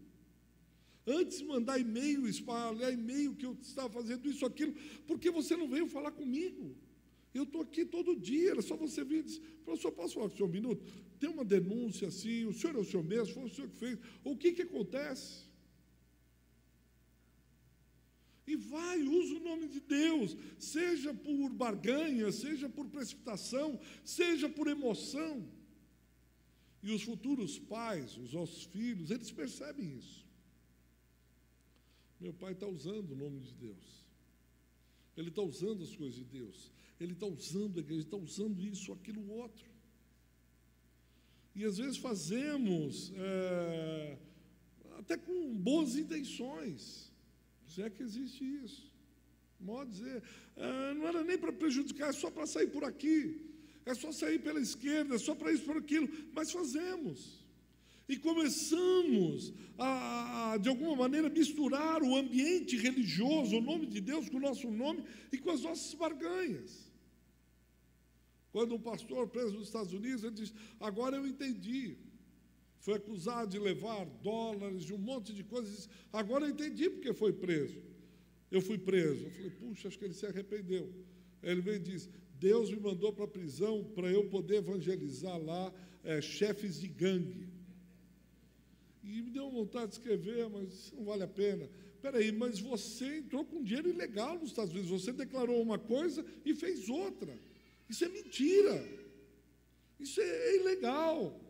[SPEAKER 1] Antes de mandar e-mail, espalhar e-mail que eu estava fazendo isso, aquilo, por que você não veio falar comigo? Eu estou aqui todo dia, era só você vir e dizer, professor, posso falar com o senhor um minuto? Tem uma denúncia assim, o senhor é o senhor mesmo, foi o senhor que fez, o que acontece? E usa o nome de Deus, seja por barganha, seja por precipitação, seja por emoção. E os futuros pais, os nossos filhos, eles percebem isso. Meu pai está usando o nome de Deus. Ele está usando as coisas de Deus. Ele está usando a igreja, está usando isso, aquilo, outro. E às vezes fazemos, até com boas intenções, se é que existe isso. Pode dizer, não era nem para prejudicar, é só para sair por aqui, é só sair pela esquerda, é só para isso, por aquilo, mas fazemos. E começamos a, de alguma maneira, misturar o ambiente religioso, o nome de Deus, com o nosso nome e com as nossas barganhas. Quando um pastor preso nos Estados Unidos, ele disse, agora eu entendi. Foi acusado de levar dólares, de um monte de coisas. Disse, agora eu entendi porque foi preso. Eu fui preso. Eu falei, puxa, acho que ele se arrependeu. Ele veio e disse, Deus me mandou para a prisão para eu poder evangelizar lá chefes de gangue. E me deu vontade de escrever, mas isso não vale a pena. Espera aí, mas você entrou com dinheiro ilegal nos Estados Unidos. Você declarou uma coisa e fez outra. Isso é mentira. Isso é ilegal.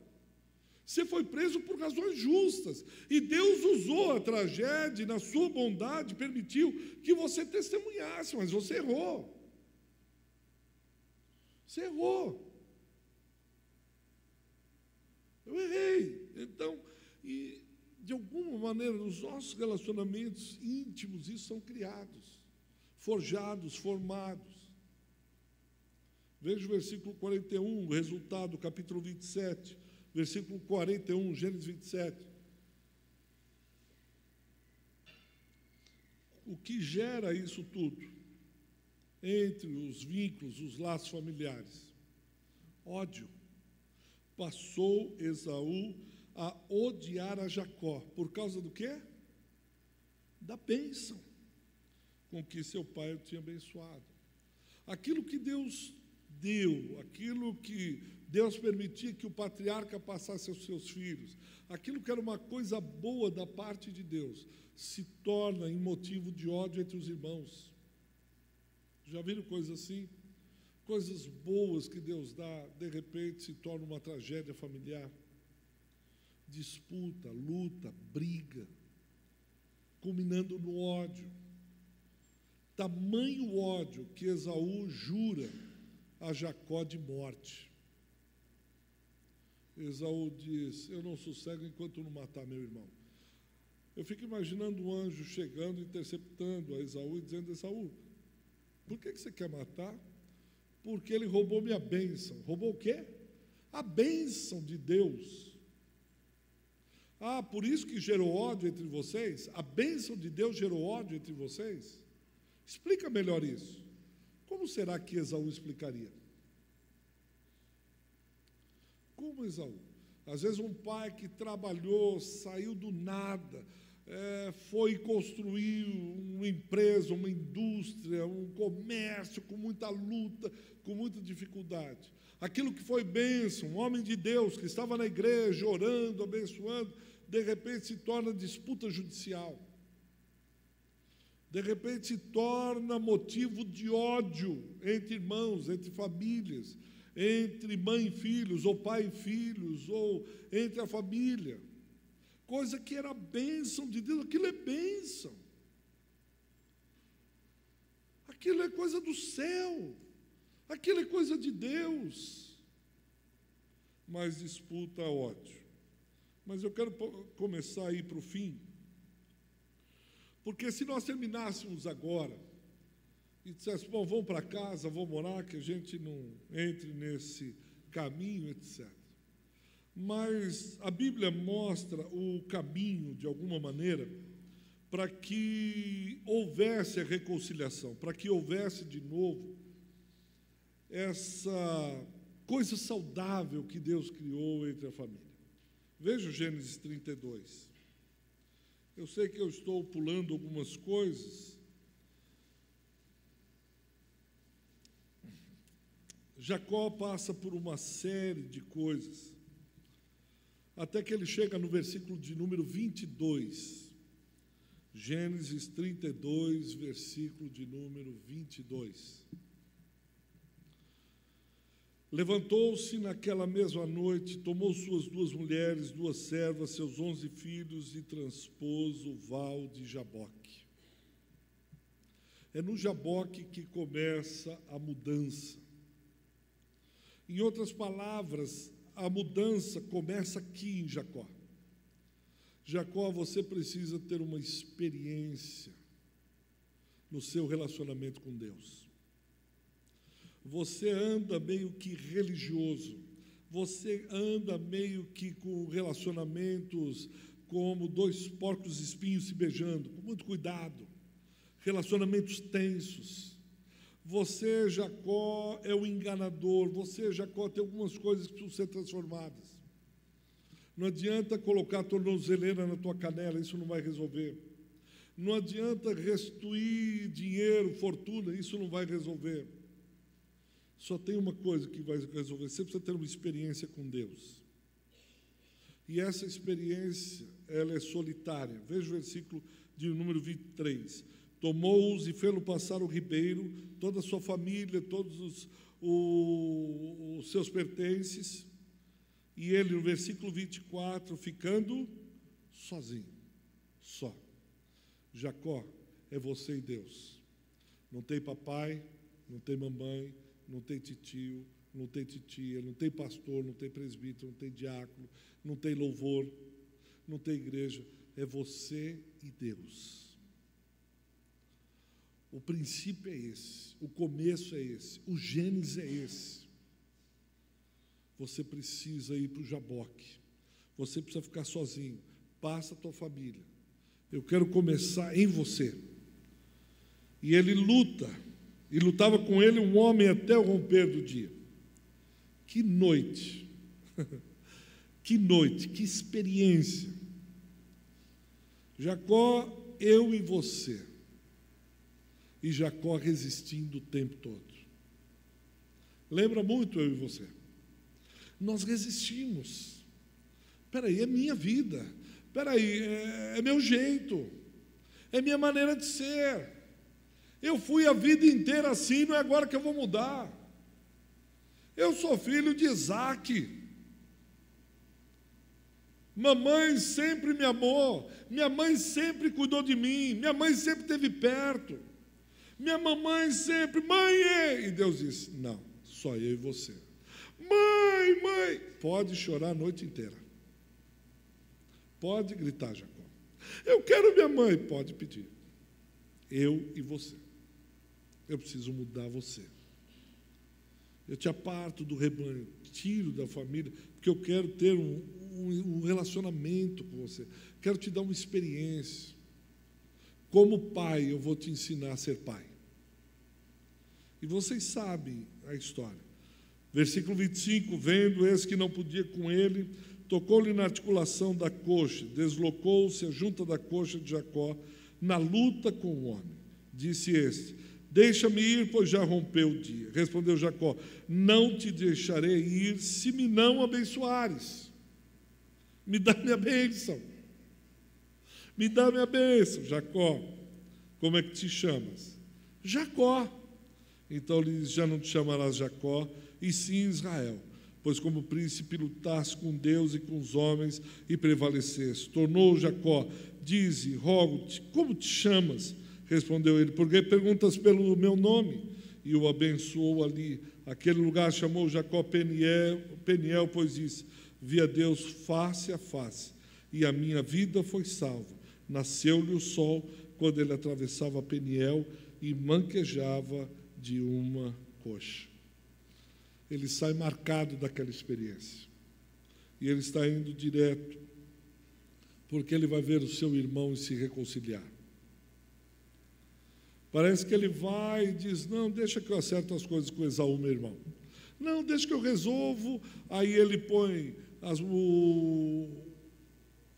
[SPEAKER 1] Você foi preso por razões justas. E Deus usou a tragédia, na sua bondade, permitiu que você testemunhasse, mas você errou. Você errou. Eu errei. Então, e de alguma maneira, nos nossos relacionamentos íntimos, isso são criados, forjados, formados. Veja o versículo 41, o resultado, capítulo 27, versículo 41, Gênesis 27. O que gera isso tudo? Entre os vínculos, os laços familiares. Ódio. Passou Esaú a odiar a Jacó. Por causa do quê? da bênção com que seu pai o tinha abençoado. Aquilo que Deus deu, aquilo que Deus permitia que o patriarca passasse aos seus filhos, aquilo que era uma coisa boa da parte de Deus, se torna em motivo de ódio entre os irmãos. Já viram coisas assim? Coisas boas que Deus dá, de repente se torna uma tragédia familiar. Disputa, luta, briga, culminando no ódio. Tamanho ódio que Esaú jura a Jacó de morte. Esaú diz: eu não sossego enquanto não matar meu irmão. Eu fico imaginando um anjo chegando, interceptando a Esaú e dizendo: Esaú, por que você quer matar? Porque ele roubou minha bênção. Roubou o quê? A bênção de Deus. Ah, por isso que gerou ódio entre vocês? A bênção de Deus gerou ódio entre vocês? Explica melhor isso. Como será que Esaú explicaria? Como Esaú? Às vezes um pai que trabalhou, saiu do nada, foi construir uma empresa, uma indústria, um comércio com muita luta, com muita dificuldade. Aquilo que foi bênção, um homem de Deus que estava na igreja, orando, abençoando, de repente se torna disputa judicial. De repente se torna motivo de ódio entre irmãos, entre famílias, entre mãe e filhos, ou pai e filhos, ou entre a família. Coisa que era bênção de Deus, aquilo é bênção. Aquilo é coisa do céu, aquilo é coisa de Deus. Mas disputa, ódio. Mas eu quero começar a ir para o fim, porque se nós terminássemos agora e disséssemos: bom, vamos para casa, vamos orar, que a gente não entre nesse caminho, etc. Mas a Bíblia mostra o caminho, de alguma maneira, para que houvesse a reconciliação, para que houvesse de novo essa coisa saudável que Deus criou entre a família. Veja o Gênesis 32. Eu sei que eu estou pulando algumas coisas. Jacó passa por uma série de coisas, até que ele chega no versículo de número 22. Gênesis 32, versículo de número 22. Levantou-se naquela mesma noite, tomou suas 2 mulheres, 2 servas, seus 11 filhos e transpôs o val de Jaboque. É no Jaboque que começa a mudança. Em outras palavras, a mudança começa aqui em Jacó. Jacó, você precisa ter uma experiência no seu relacionamento com Deus. Você anda meio que religioso, você anda meio que com relacionamentos como 2 porcos espinhos se beijando, com muito cuidado, relacionamentos tensos. Você, Jacó, é o enganador, você, Jacó, tem algumas coisas que precisam ser transformadas. Não adianta colocar a tornozeleira na tua canela, isso não vai resolver. Não adianta restituir dinheiro, fortuna, isso não vai resolver. Só tem uma coisa que vai resolver: você precisa ter uma experiência com Deus. E essa experiência, ela é solitária. Veja o versículo de número 23. Tomou-os e fê-lo passar o ribeiro, toda a sua família, todos os seus pertences, e ele, no versículo 24, ficando sozinho, só. Jacó, é você e Deus. Não tem papai, não tem mamãe, não tem titio, não tem titia, não tem pastor, não tem presbítero, não tem diácono, não tem louvor, não tem igreja. É você e Deus. O princípio é esse, o começo é esse, o Gênesis é esse. Você precisa ir para o Jaboque, você precisa ficar sozinho, passa a tua família. Eu quero começar em você. E ele luta, e lutava com ele um homem até o romper do dia. Que noite, que noite, que experiência. Jacó eu e você. E Jacó resistindo o tempo todo. Lembra muito eu e você. Nós resistimos. Espera aí, é minha vida. Espera aí, é meu jeito. É minha maneira de ser. Eu fui a vida inteira assim, não é agora que eu vou mudar. Eu sou filho de Isaac. Mamãe sempre me amou. Minha mãe sempre cuidou de mim. Minha mãe sempre esteve perto. Minha mamãe sempre, mãe! E Deus disse, não, só eu e você. Mãe, mãe! Pode chorar a noite inteira. Pode gritar, Jacó. Eu quero minha mãe. Pode pedir. Eu e você. Eu preciso mudar você. Eu te aparto do rebanho, tiro da família, porque eu quero ter um relacionamento com você. Quero te dar uma experiência. Como pai, eu vou te ensinar a ser pai. E vocês sabem a história. Versículo 25, vendo esse que não podia com ele, tocou-lhe na articulação da coxa, deslocou-se a junta da coxa de Jacó, na luta com o homem. Disse este, deixa-me ir, pois já rompeu o dia. Respondeu Jacó, não te deixarei ir, se me não abençoares. Me dá minha bênção. Me dá minha bênção. Jacó, como é que te chamas? Jacó. Então ele diz, já não te chamarás Jacó, e sim Israel, pois como príncipe lutaste com Deus e com os homens e prevaleceste. Tornou Jacó, dize, rogo-te, como te chamas? Respondeu ele, porque perguntas pelo meu nome? E o abençoou ali. Aquele lugar chamou Jacó Peniel, pois disse, vi a Deus face a face, e a minha vida foi salva. Nasceu-lhe o sol quando ele atravessava Peniel e manquejava de uma coxa. Ele sai marcado daquela experiência. E ele está indo direto, porque ele vai ver o seu irmão e se reconciliar. Parece que ele vai e diz, não, deixa que eu acerto as coisas com Esaú, meu irmão. Não, deixa que eu resolvo. Aí ele põe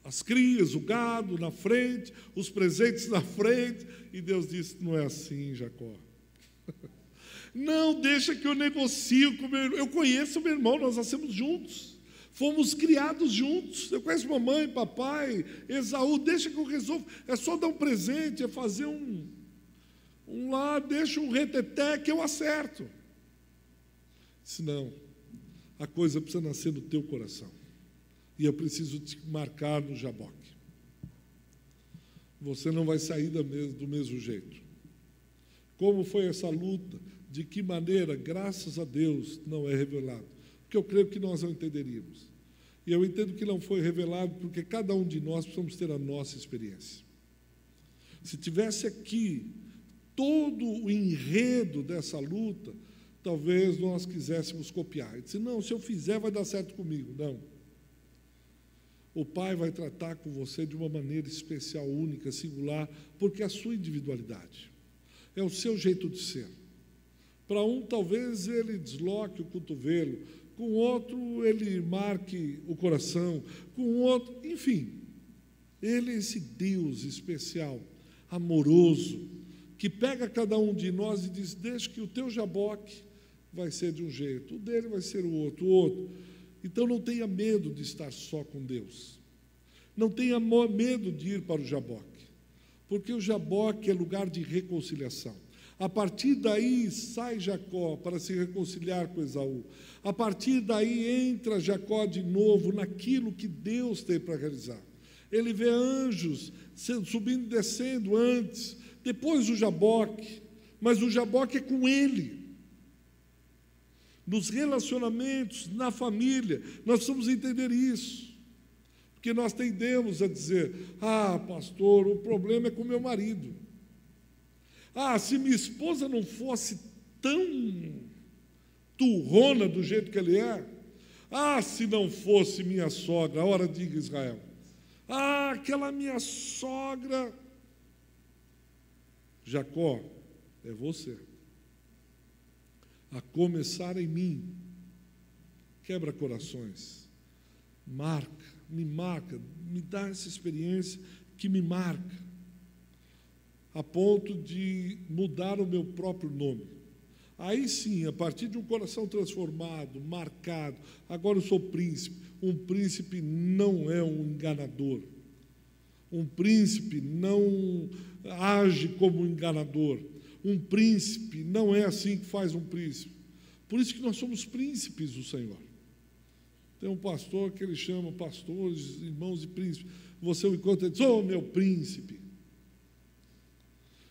[SPEAKER 1] as crias, o gado na frente, os presentes na frente, e Deus disse, não é assim, Jacó. Não, deixa que eu negocio com meu irmão. Eu conheço meu irmão, nós nascemos juntos. Fomos criados juntos. Eu conheço mamãe, papai, Esaú, deixa que eu resolvo. É só dar um presente, é fazer um lá, deixa um reteté que eu acerto. Senão, a coisa precisa nascer no teu coração. E eu preciso te marcar no jaboque. Você não vai sair do mesmo jeito. Como foi essa luta? De que maneira, graças a Deus, não é revelado. Porque eu creio que nós não entenderíamos. E eu entendo que não foi revelado porque cada um de nós precisamos ter a nossa experiência. Se tivesse aqui todo o enredo dessa luta, talvez nós quiséssemos copiar. E disse, não, se eu fizer vai dar certo comigo. Não. O Pai vai tratar com você de uma maneira especial, única, singular, porque é a sua individualidade. É o seu jeito de ser. Para um, talvez ele desloque o cotovelo, com o outro ele marque o coração, com o outro, enfim. Ele é esse Deus especial, amoroso, que pega cada um de nós e diz, deixa que o teu jaboque vai ser de um jeito, o dele vai ser o outro. Então não tenha medo de estar só com Deus. Não tenha medo de ir para o jaboque, porque o jaboque é lugar de reconciliação. A partir daí sai Jacó para se reconciliar com Esaú. A partir daí entra Jacó de novo naquilo que Deus tem para realizar. Ele vê anjos subindo e descendo antes, depois o jaboque, mas o jaboque é com ele. Nos relacionamentos, na família, nós precisamos entender isso. Porque nós tendemos a dizer, pastor, o problema é com meu marido. Se minha esposa não fosse tão turrona do jeito que ele é, se não fosse minha sogra, ora diga Israel, aquela minha sogra. Jacó, é você. A começar em mim, quebra corações, me marca, me dá essa experiência que me marca. a ponto de mudar o meu próprio nome. Aí sim, a partir de um coração transformado, marcado, agora eu sou príncipe. Um príncipe não é um enganador. Um príncipe não age como um enganador. Um príncipe não é assim que faz um príncipe. Por isso que nós somos príncipes do Senhor. Tem um pastor que ele chama pastores, irmãos de príncipe. Você o encontra e diz: "Oh, meu príncipe".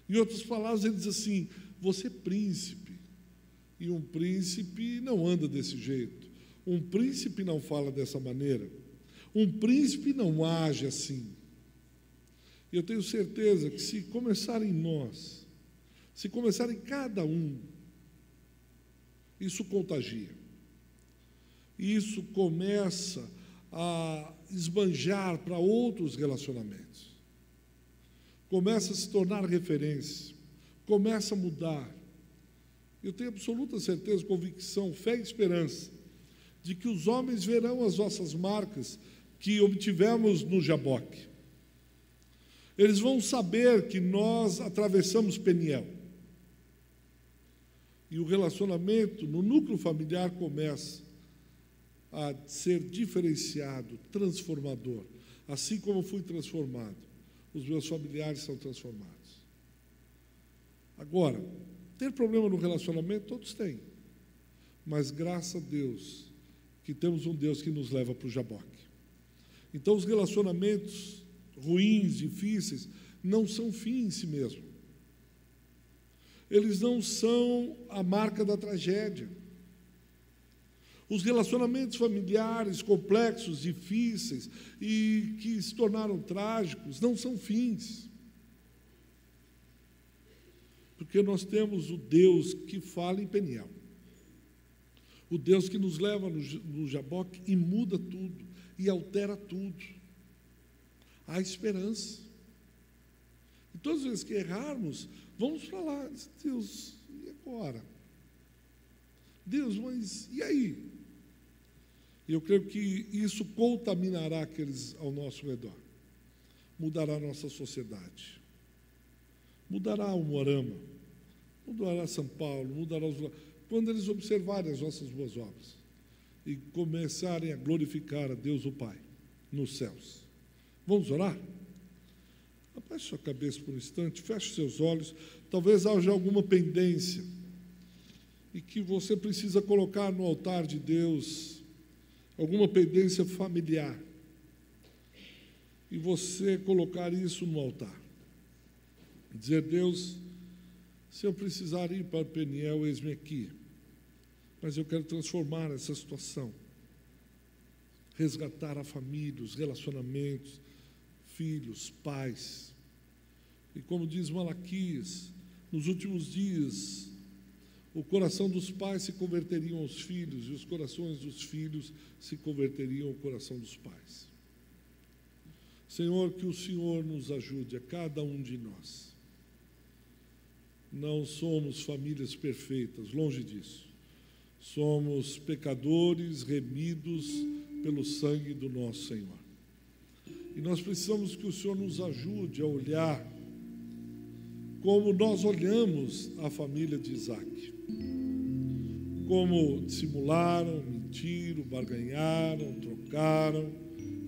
[SPEAKER 1] Em outras palavras, ele diz assim: você é príncipe. E um príncipe não anda desse jeito. Um príncipe não fala dessa maneira. Um príncipe não age assim. E eu tenho certeza que se começar em nós, se começar em cada um, isso contagia. Isso começa a esbanjar para outros relacionamentos. Começa a se tornar referência. Começa a mudar. Eu tenho absoluta certeza, convicção, fé e esperança de que os homens verão as nossas marcas que obtivemos no Jaboque. Eles vão saber que nós atravessamos Peniel. E o relacionamento no núcleo familiar começa a ser diferenciado, transformador. Assim como fui transformado, os meus familiares são transformados. Agora, ter problema no relacionamento, todos têm. Mas graças a Deus, que temos um Deus que nos leva para o Jaboque. Então, os relacionamentos ruins, difíceis, não são fim em si mesmo. Eles não são a marca da tragédia. Os relacionamentos familiares complexos, difíceis e que se tornaram trágicos, não são fins. Porque nós temos o Deus que fala em Peniel. O Deus que nos leva no Jaboque e muda tudo, e altera tudo. Há esperança. E todas as vezes que errarmos, vamos falar: Deus, e agora? Deus, mas e aí? E eu creio que isso contaminará aqueles ao nosso redor. Mudará a nossa sociedade. Mudará o Moarama. Mudará São Paulo. Mudará os... Quando eles observarem as nossas boas obras e começarem a glorificar a Deus o Pai nos céus. Vamos orar? Abaixe sua cabeça por um instante, feche seus olhos. Talvez haja alguma pendência e que você precisa colocar no altar de Deus, alguma pendência familiar, e você colocar isso no altar. Dizer: Deus, se eu precisar ir para Peniel, eis-me aqui. Mas eu quero transformar essa situação. Resgatar a família, os relacionamentos, filhos, pais. E como diz Malaquias, nos últimos dias, o coração dos pais se converteriam aos filhos e os corações dos filhos se converteriam ao coração dos pais. Senhor, que o Senhor nos ajude, a cada um de nós. Não somos famílias perfeitas, longe disso. Somos pecadores remidos pelo sangue do nosso Senhor. E nós precisamos que o Senhor nos ajude a olhar como nós olhamos a família de Isaac. Como dissimularam, mentiram, barganharam, trocaram,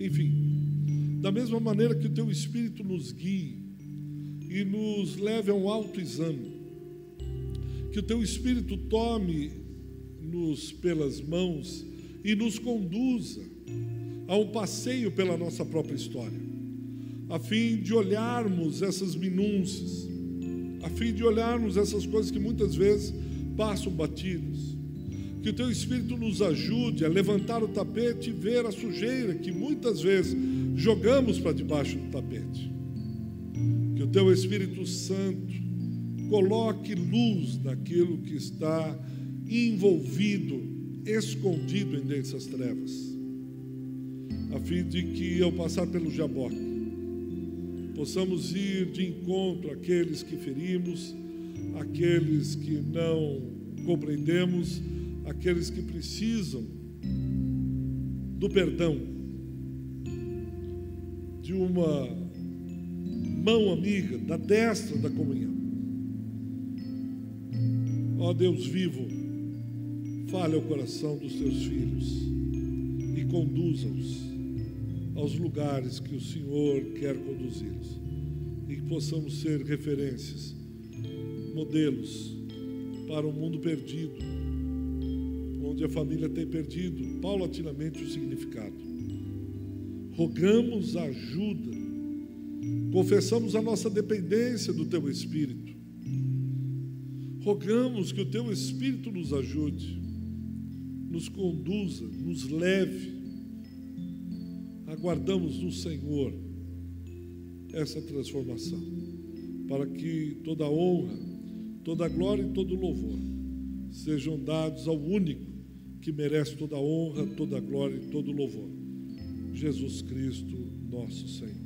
[SPEAKER 1] enfim. Da mesma maneira que o Teu Espírito nos guie e nos leve a um autoexame. Que o Teu Espírito tome-nos pelas mãos e nos conduza a um passeio pela nossa própria história, a fim de olharmos essas minúcias, a fim de olharmos essas coisas que muitas vezes passam batidas. Que o Teu Espírito nos ajude a levantar o tapete e ver a sujeira que muitas vezes jogamos para debaixo do tapete. Que o Teu Espírito Santo coloque luz naquilo que está envolvido, escondido em dessas trevas, a fim de que, ao passar pelo Jaboque, possamos ir de encontro àqueles que ferimos, àqueles que não compreendemos, àqueles que precisam do perdão, de uma mão amiga, da destra da comunhão. Ó Deus vivo, fale ao coração dos teus filhos e conduza-os aos lugares que o Senhor quer conduzi-los, e que possamos ser referências, modelos para um mundo perdido, onde a família tem perdido paulatinamente o significado. Rogamos a ajuda, confessamos a nossa dependência do Teu Espírito, rogamos que o Teu Espírito nos ajude, nos conduza, nos leve. Aguardamos no Senhor essa transformação, para que toda a honra, toda a glória e todo o louvor sejam dados ao único que merece toda a honra, toda a glória e todo o louvor, Jesus Cristo, nosso Senhor.